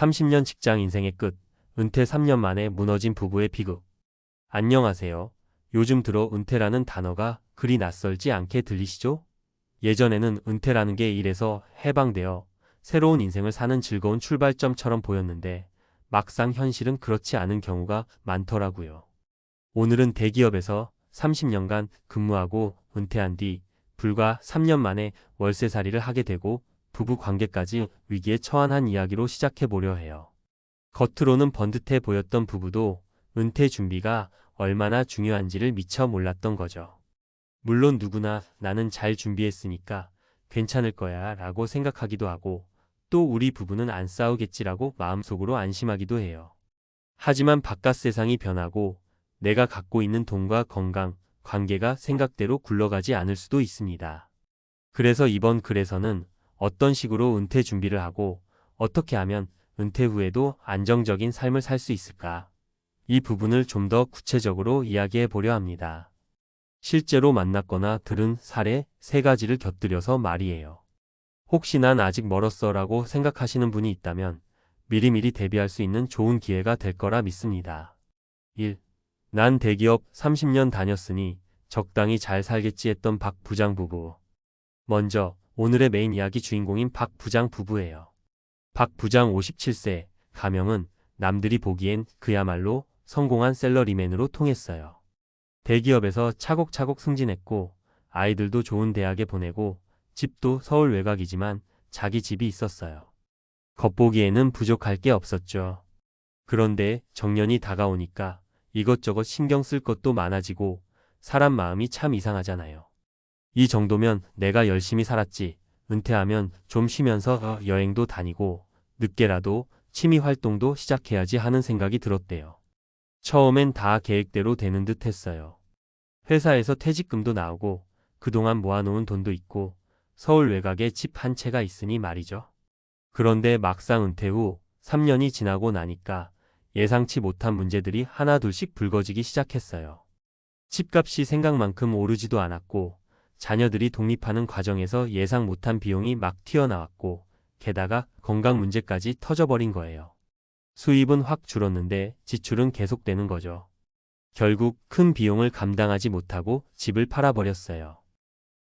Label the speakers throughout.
Speaker 1: 30년 직장 인생의 끝, 은퇴 3년 만에 무너진 부부의 비극. 안녕하세요. 요즘 들어 은퇴라는 단어가 그리 낯설지 않게 들리시죠? 예전에는 은퇴라는 게 일에서 해방되어 새로운 인생을 사는 즐거운 출발점처럼 보였는데 막상 현실은 그렇지 않은 경우가 많더라고요. 오늘은 대기업에서 30년간 근무하고 은퇴한 뒤 불과 3년 만에 월세살이를 하게 되고 부부 관계까지 위기에 처한 한 이야기로 시작해 보려 해요. 겉으로는 번듯해 보였던 부부도 은퇴 준비가 얼마나 중요한지를 미처 몰랐던 거죠. 물론 누구나 나는 잘 준비했으니까 괜찮을 거야 라고 생각하기도 하고 또 우리 부부는 안 싸우겠지라고 마음속으로 안심하기도 해요. 하지만 바깥 세상이 변하고 내가 갖고 있는 돈과 건강, 관계가 생각대로 굴러가지 않을 수도 있습니다. 그래서 이번 글에서는 어떤 식으로 은퇴 준비를 하고 어떻게 하면 은퇴 후에도 안정적인 삶을 살 수 있을까? 이 부분을 좀 더 구체적으로 이야기해 보려 합니다. 실제로 만났거나 들은 사례 3가지를 곁들여서 말이에요. 혹시 난 아직 멀었어 라고 생각하시는 분이 있다면 미리미리 대비할 수 있는 좋은 기회가 될 거라 믿습니다. 1. 난 대기업 30년 다녔으니 적당히 잘 살겠지 했던 박 부장 부부. 먼저 오늘의 메인 이야기 주인공인 박 부장 부부예요. 박 부장 57세, 가명은 남들이 보기엔 그야말로 성공한 셀러리맨으로 통했어요. 대기업에서 차곡차곡 승진했고 아이들도 좋은 대학에 보내고 집도 서울 외곽이지만 자기 집이 있었어요. 겉보기에는 부족할 게 없었죠. 그런데 정년이 다가오니까 이것저것 신경 쓸 것도 많아지고 사람 마음이 참 이상하잖아요. 이 정도면 내가 열심히 살았지. 은퇴하면 좀 쉬면서 여행도 다니고 늦게라도 취미 활동도 시작해야지 하는 생각이 들었대요. 처음엔 다 계획대로 되는 듯 했어요. 회사에서 퇴직금도 나오고 그동안 모아놓은 돈도 있고 서울 외곽에 집 한 채가 있으니 말이죠. 그런데 막상 은퇴 후 3년이 지나고 나니까 예상치 못한 문제들이 하나둘씩 불거지기 시작했어요. 집값이 생각만큼 오르지도 않았고 자녀들이 독립하는 과정에서 예상 못한 비용이 막 튀어나왔고 게다가 건강 문제까지 터져버린 거예요. 수입은 확 줄었는데 지출은 계속되는 거죠. 결국 큰 비용을 감당하지 못하고 집을 팔아버렸어요.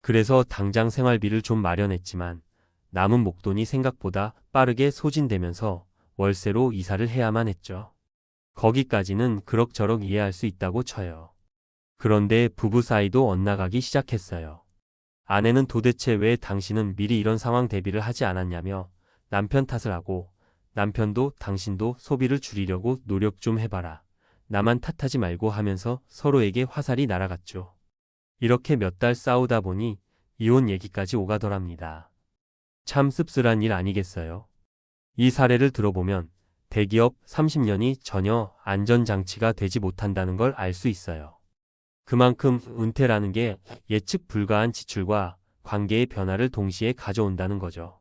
Speaker 1: 그래서 당장 생활비를 좀 마련했지만 남은 목돈이 생각보다 빠르게 소진되면서 월세로 이사를 해야만 했죠. 거기까지는 그럭저럭 이해할 수 있다고 쳐요. 그런데 부부 사이도 엇나가기 시작했어요. 아내는 도대체 왜 당신은 미리 이런 상황 대비를 하지 않았냐며 남편 탓을 하고 남편도 당신도 소비를 줄이려고 노력 좀 해봐라. 나만 탓하지 말고 하면서 서로에게 화살이 날아갔죠. 이렇게 몇 달 싸우다 보니 이혼 얘기까지 오가더랍니다. 참 씁쓸한 일 아니겠어요? 이 사례를 들어보면 대기업 30년이 전혀 안전장치가 되지 못한다는 걸 알 수 있어요. 그만큼 은퇴라는 게 예측 불가한 지출과 관계의 변화를 동시에 가져온다는 거죠.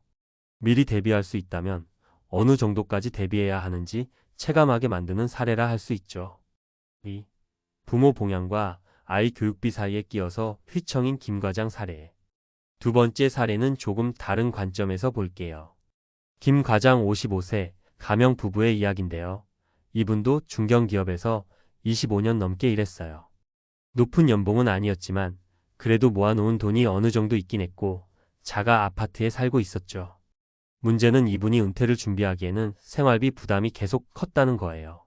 Speaker 1: 미리 대비할 수 있다면 어느 정도까지 대비해야 하는지 체감하게 만드는 사례라 할 수 있죠. 2. 부모 봉양과 아이 교육비 사이에 끼어서 휘청인 김 과장 사례. 두 번째 사례는 조금 다른 관점에서 볼게요. 김 과장 55세, 가명 부부의 이야기인데요. 이분도 중견기업에서 25년 넘게 일했어요. 높은 연봉은 아니었지만 그래도 모아놓은 돈이 어느 정도 있긴 했고 자가 아파트에 살고 있었죠. 문제는 이분이 은퇴를 준비하기에는 생활비 부담이 계속 컸다는 거예요.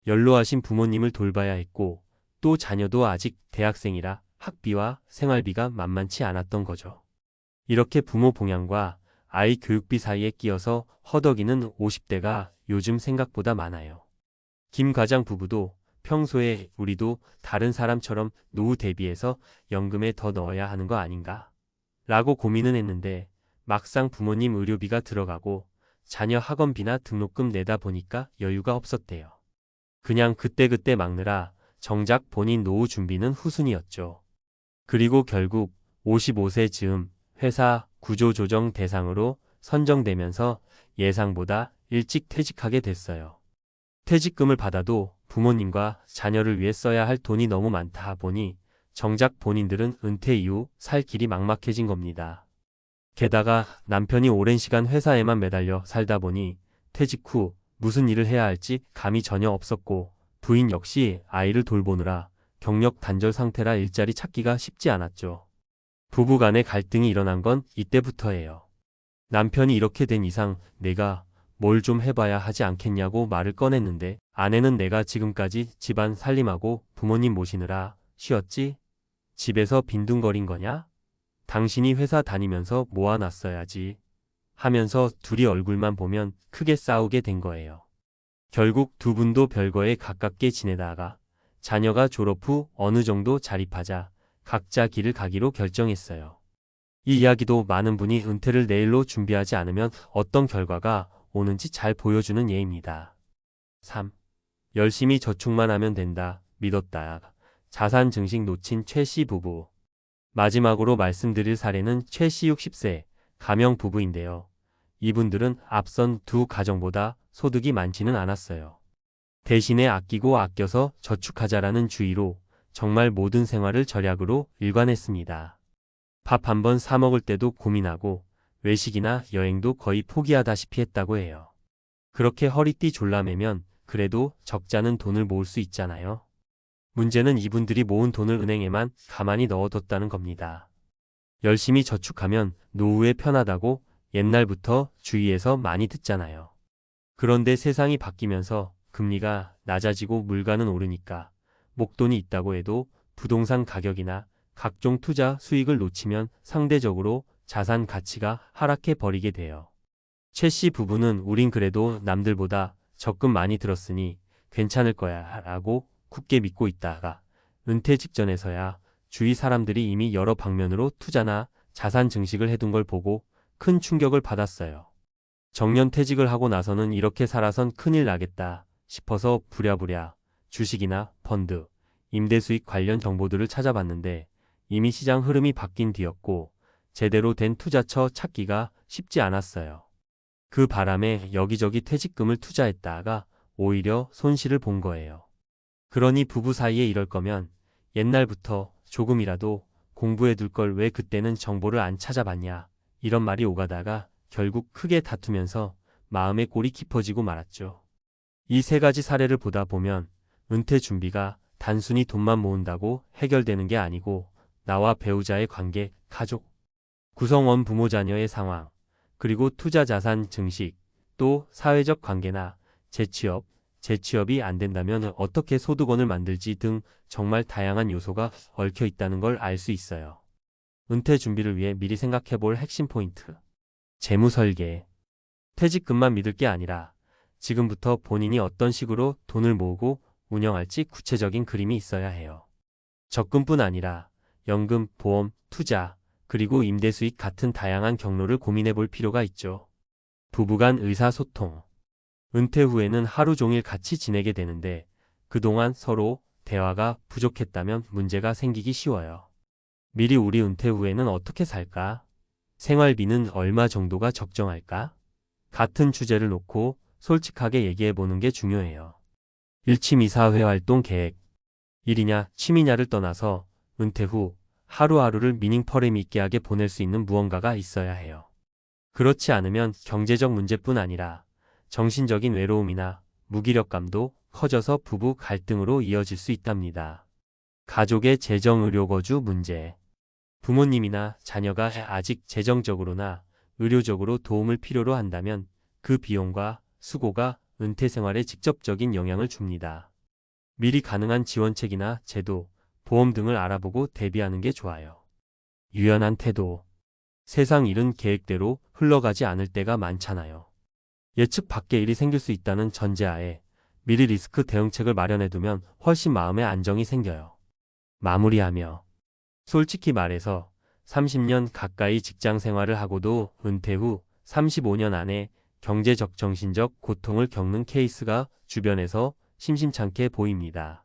Speaker 1: 연로하신 부모님을 돌봐야 했고 또 자녀도 아직 대학생이라 학비와 생활비가 만만치 않았던 거죠. 이렇게 부모 봉양과 아이 교육비 사이에 끼어서 허덕이는 50대가 요즘 생각보다 많아요. 김 과장 부부도 평소에 우리도 다른 사람처럼 노후 대비해서 연금에 더 넣어야 하는 거 아닌가? 라고 고민은 했는데 막상 부모님 의료비가 들어가고 자녀 학원비나 등록금 내다 보니까 여유가 없었대요. 그냥 그때그때 막느라 정작 본인 노후 준비는 후순이었죠. 그리고 결국 55세 즈음 회사 구조조정 대상으로 선정되면서 예상보다 일찍 퇴직하게 됐어요. 퇴직금을 받아도 부모님과 자녀를 위해 써야 할 돈이 너무 많다 보니 정작 본인들은 은퇴 이후 살 길이 막막해진 겁니다. 게다가 남편이 오랜 시간 회사에만 매달려 살다 보니 퇴직 후 무슨 일을 해야 할지 감이 전혀 없었고 부인 역시 아이를 돌보느라 경력 단절 상태라 일자리 찾기가 쉽지 않았죠. 부부 간의 갈등이 일어난 건 이때부터예요. 남편이 이렇게 된 이상 내가 뭘 좀 해봐야 하지 않겠냐고 말을 꺼냈는데 아내는 내가 지금까지 집안 살림하고 부모님 모시느라 쉬었지? 집에서 빈둥거린 거냐? 당신이 회사 다니면서 모아놨어야지 하면서 둘이 얼굴만 보면 크게 싸우게 된 거예요. 결국 두 분도 별거에 가깝게 지내다가 자녀가 졸업 후 어느 정도 자립하자 각자 길을 가기로 결정했어요. 이 이야기도 많은 분이 은퇴를 내일로 준비하지 않으면 어떤 결과가 오는지 잘 보여주는 예입니다. 3. 열심히 저축만 하면 된다. 믿었다. 자산 증식 놓친 최 씨 부부. 마지막으로 말씀드릴 사례는 최 씨 60세 가명 부부인데요. 이분들은 앞선 두 가정보다 소득이 많지는 않았어요. 대신에 아끼고 아껴서 저축하자라는 주의로 정말 모든 생활을 절약으로 일관했습니다. 밥 한 번 사 먹을 때도 고민하고 외식이나 여행도 거의 포기하다시피 했다고 해요. 그렇게 허리띠 졸라매면 그래도 적자는 돈을 모을 수 있잖아요. 문제는 이분들이 모은 돈을 은행에만 가만히 넣어뒀다는 겁니다. 열심히 저축하면 노후에 편하다고 옛날부터 주위에서 많이 듣잖아요. 그런데 세상이 바뀌면서 금리가 낮아지고 물가는 오르니까 목돈이 있다고 해도 부동산 가격이나 각종 투자 수익을 놓치면 상대적으로 자산 가치가 하락해 버리게 돼요. 최 씨 부부는 우린 그래도 남들보다 적금 많이 들었으니 괜찮을 거야 라고 굳게 믿고 있다가 은퇴 직전에서야 주위 사람들이 이미 여러 방면으로 투자나 자산 증식을 해둔 걸 보고 큰 충격을 받았어요. 정년퇴직을 하고 나서는 이렇게 살아선 큰일 나겠다 싶어서 부랴부랴 주식이나 펀드, 임대수익 관련 정보들을 찾아봤는데 이미 시장 흐름이 바뀐 뒤였고 제대로 된 투자처 찾기가 쉽지 않았어요. 그 바람에 여기저기 퇴직금을 투자했다가 오히려 손실을 본 거예요. 그러니 부부 사이에 이럴 거면 옛날부터 조금이라도 공부해둘 걸 왜 그때는 정보를 안 찾아봤냐 이런 말이 오가다가 결국 크게 다투면서 마음의 골이 깊어지고 말았죠. 이 세 가지 사례를 보다 보면 은퇴 준비가 단순히 돈만 모은다고 해결되는 게 아니고 나와 배우자의 관계, 가족, 구성원 부모 자녀의 상황, 그리고 투자 자산 증식, 또 사회적 관계나 재취업이 안 된다면 어떻게 소득원을 만들지 등 정말 다양한 요소가 얽혀 있다는 걸 알 수 있어요. 은퇴 준비를 위해 미리 생각해 볼 핵심 포인트. 재무 설계. 퇴직금만 믿을 게 아니라 지금부터 본인이 어떤 식으로 돈을 모으고 운영할지 구체적인 그림이 있어야 해요. 적금뿐 아니라 연금, 보험, 투자, 그리고 임대수익 같은 다양한 경로를 고민해 볼 필요가 있죠. 부부간 의사소통. 은퇴 후에는 하루 종일 같이 지내게 되는데 그동안 서로 대화가 부족했다면 문제가 생기기 쉬워요. 미리 우리 은퇴 후에는 어떻게 살까? 생활비는 얼마 정도가 적정할까? 같은 주제를 놓고 솔직하게 얘기해 보는 게 중요해요. 일취미사회활동 계획. 일이냐 취미냐를 떠나서 은퇴 후 하루하루를 미닝퍼렘 있게 하게 보낼 수 있는 무언가가 있어야 해요. 그렇지 않으면 경제적 문제뿐 아니라 정신적인 외로움이나 무기력감도 커져서 부부 갈등으로 이어질 수 있답니다. 가족의 재정의료거주 문제. 부모님이나 자녀가 아직 재정적으로나 의료적으로 도움을 필요로 한다면 그 비용과 수고가 은퇴 생활에 직접적인 영향을 줍니다. 미리 가능한 지원책이나 제도, 보험 등을 알아보고 대비하는 게 좋아요. 유연한 태도. 세상 일은 계획대로 흘러가지 않을 때가 많잖아요. 예측 밖의 일이 생길 수 있다는 전제하에 미리 리스크 대응책을 마련해두면 훨씬 마음의 안정이 생겨요. 마무리하며 솔직히 말해서 30년 가까이 직장 생활을 하고도 은퇴 후 35년 안에 경제적 정신적 고통을 겪는 케이스가 주변에서 심심찮게 보입니다.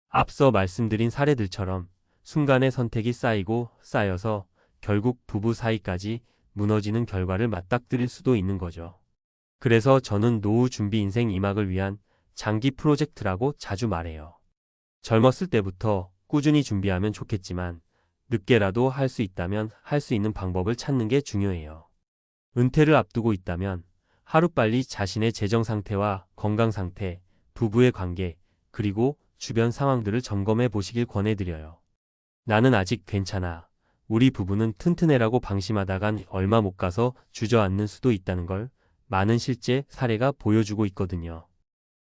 Speaker 1: 앞서 말씀드린 사례들처럼 순간의 선택이 쌓이고 쌓여서 결국 부부 사이까지 무너지는 결과를 맞닥뜨릴 수도 있는 거죠. 그래서 저는 노후 준비 인생 2막을 위한 장기 프로젝트라고 자주 말해요. 젊었을 때부터 꾸준히 준비하면 좋겠지만 늦게라도 할 수 있다면 할 수 있는 방법을 찾는 게 중요해요. 은퇴를 앞두고 있다면 하루빨리 자신의 재정 상태와 건강 상태, 부부의 관계, 그리고 주변 상황들을 점검해 보시길 권해드려요. 나는 아직 괜찮아. 우리 부부는 튼튼해라고 방심하다간 얼마 못 가서 주저앉는 수도 있다는 걸 많은 실제 사례가 보여주고 있거든요.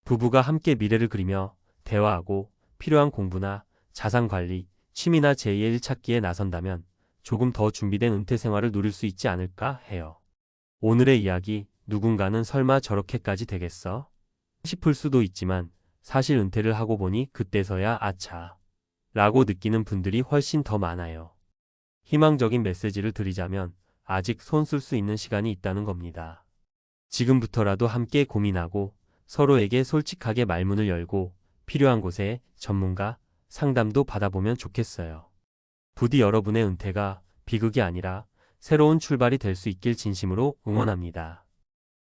Speaker 1: 부부가 함께 미래를 그리며 대화하고 필요한 공부나 자산 관리, 취미나 제2의 일 찾기에 나선다면 조금 더 준비된 은퇴 생활을 누릴 수 있지 않을까 해요. 오늘의 이야기, 누군가는 설마 저렇게까지 되겠어? 싶을 수도 있지만 사실 은퇴를 하고 보니 그때서야 아차 라고 느끼는 분들이 훨씬 더 많아요. 희망적인 메시지를 드리자면 아직 손 쓸 수 있는 시간이 있다는 겁니다. 지금부터라도 함께 고민하고 서로에게 솔직하게 말문을 열고 필요한 곳에 전문가 상담도 받아보면 좋겠어요. 부디 여러분의 은퇴가 비극이 아니라 새로운 출발이 될 수 있길 진심으로 응원합니다.